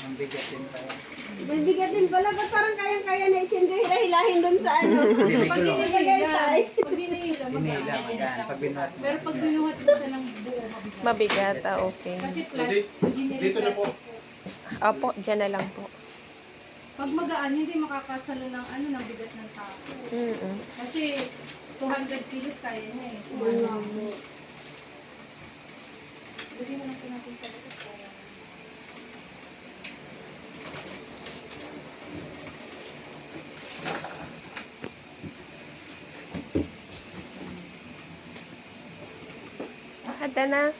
Ang bigat din pala. Mabigat din pala. Ba't parang kayang-kaya na hilahin dun sa ano? Hindi may Pag gulo. Nilagay tayo. hinihila, Hinihila, magaan. Pag binuhat mo. Pero pag binuhat mo siya ng buo, mabigat. Mabigat, okay. Kasi engineering dito na po. plastic Opo, dyan na lang po. Pag magaan, hindi makakasalo ng ano, ng bigat ng tao. Kasi 200 kilos kaya niya eh. Lagyan na lang po natin sa likod para... Hada na.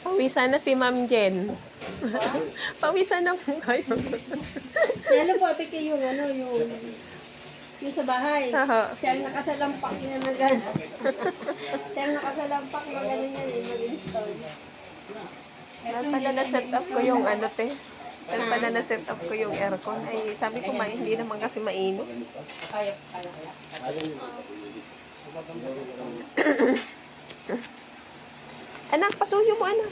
Pawisan na si Ma'am Jen. Pawisan na po kayo. Ano po, ate kayo yung ano, yung sa bahay. Aha. Siya ang nakasalampak niya na gano'n. Siya ang nakasalampak na gano'n yan eh, mag-install. Dahil pala na-set up ko yung ano te. Dahil pala na-set up ko yung aircon. Ay, sabi ko hindi naman kasi mainit. Anak, pasuyo mo anak.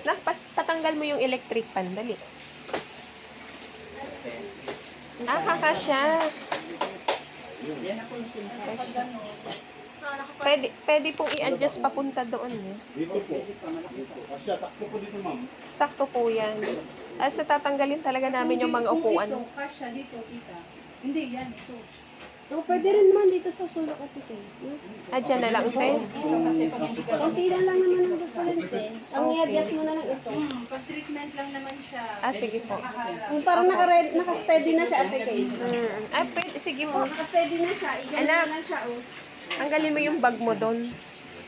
Anak, patanggal mo yung electric pan. Dali. Kakasya. Pwede pong i-adjust papunta doon. Eh. Dito po. Asya, takto po dito, ma'am. Sakto po yan. Sa tatanggalin talaga namin yung mga upuan. Kung ito, kasya dito, tita. Hindi, yan, ito. O, pwede rin naman dito sa sulok ate kayo. Dyan na lang, te. Konti lang naman ang difference eh. Ang i-adjust mo na lang ito. Pag treatment lang naman siya. Sige po. Yung parang naka-steady na siya ate kayo. Ay, pwede. Sige mo. Naka-steady na siya. I-ganyan Anak. na lang siya oh. Tanggalin mo yung bag mo doon.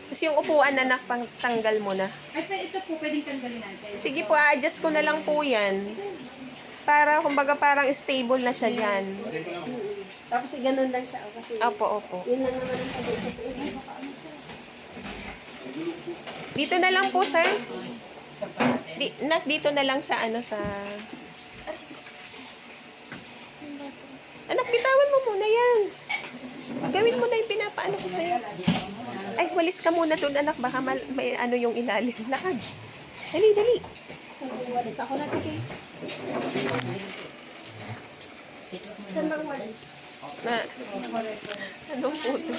Tapos yung upuan, anak, pang tanggal mo na. Ay, ito po, pwedeng tanggalin natin. Sige po, adjust ko na lang po yan. Para, kumbaga, parang stable na siya dyan. Tapos i-ganon lang siya oh, kasi Opo. yun lang naman ang sabi sa Dito na lang po, sir. Dito na lang sa, sa... Anak, bitawan mo muna yan. Gawin mo na yung pinapaano ko sa'yo. Ay, walis ka muna doon, anak. Baka may ano yung ilalim. Lakad. Dali. walis. Ako na ate. Saan bang walis? Anong puto?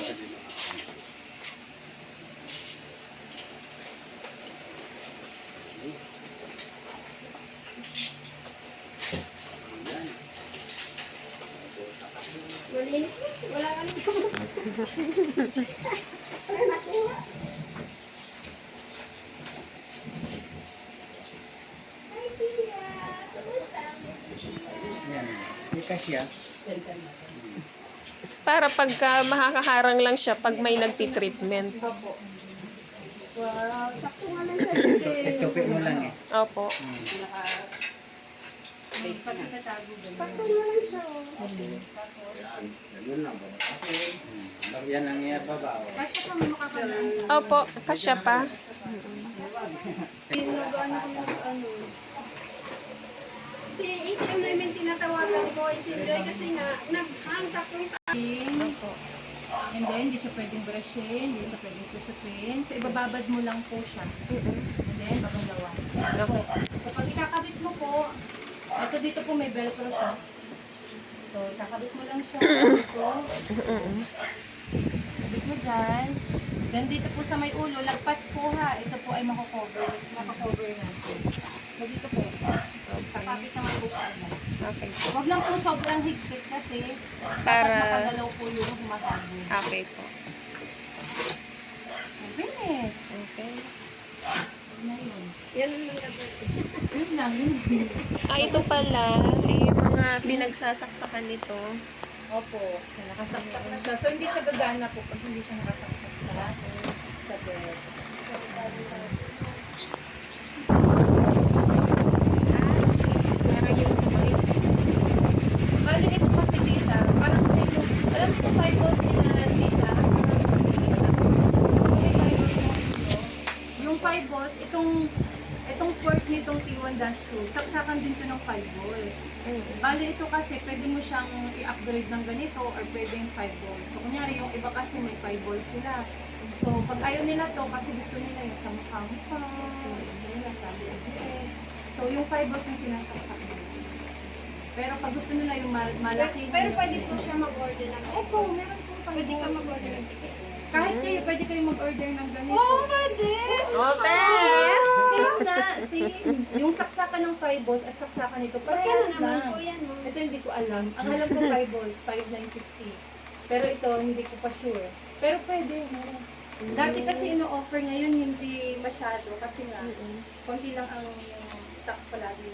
Malinis na. Wala ka nito. Wala nakuha. Hi, Tia. Kumusta? Yan. Hindi kasya. Para pagka makakaharang lang siya pag may nagti-treatment. Wow, sakto nga lang sa ate. Tupi mo lang eh. Opo. Pag itatago ganun. Sakto nga lang siya oh. Yan ang iyababaw. Kasya pa mo makakalaan. Opo, kasya pa. Pinagaano ko ng ano. Si HM namin tinatawagan ko, HM Joy, kasi nga, nag-hang saktong And then, hindi siya pwedeng brushin, hindi siya pwedeng kusupin. So, ibababad mo lang po siya. And then, babalawan. Opo. So, pag ikakabit mo po, ito dito po may velcro siya. So, ikakabit mo lang siya dito. Kabit mo dyan. Then, dito po sa may ulo, lagpas po ha. Ito po ay makakover natin. So, dito po. Kakapit naman po siya. Okay. Huwag lang po sobrang higpit kasi Para- makadalaw po yung humatago. Okay po. Bilis. Okay. Na yun. Yan ang mga gagawin. Yun lang, yun. Ito pala, yung mga pinagsasaksakan nito. Opo, so nakasaksak na siya. So hindi siya gagana po pag hindi siya nakasaksak sa bed. Parang yung sa may... Bali, ito kasi dita, parang sa inyo, alam ko 5 balls nila dita. Yung 5 balls, itong port nitong T1-2, saksakan din to ng 5 balls. Bali, ito kasi pwede mo siyang i-upgrade ng ganito or pwede yung 5 balls. So, kunyari, yung iba kasi may 5 balls sila. So, pag ayaw nila to, kasi gusto nila yung sa mukha-mukha, gusto nila sa liit. So, yung 5 balls yung sinasaksak nila. Pero pag gusto nila yung malaki. Pero pwede po siya mag-order ng Opo, meron po pa. Pwede ka mag-order ng ticket. Kahit kayo, pwede kayo mag-order ng ganito. Oh, pwede! Okay! Same na, same. Yung saksakan ng 5 balls at saksakan nito, Magkano parehas naman lang. po yan, no? Ito hindi ko alam. Ang alam ko 5 balls, 5,950. Pero ito, hindi ko pa sure. Pero pwede, meron. Dati kasi ino-offer, ngayon hindi masyado kasi nga, konti lang ang stock palagi.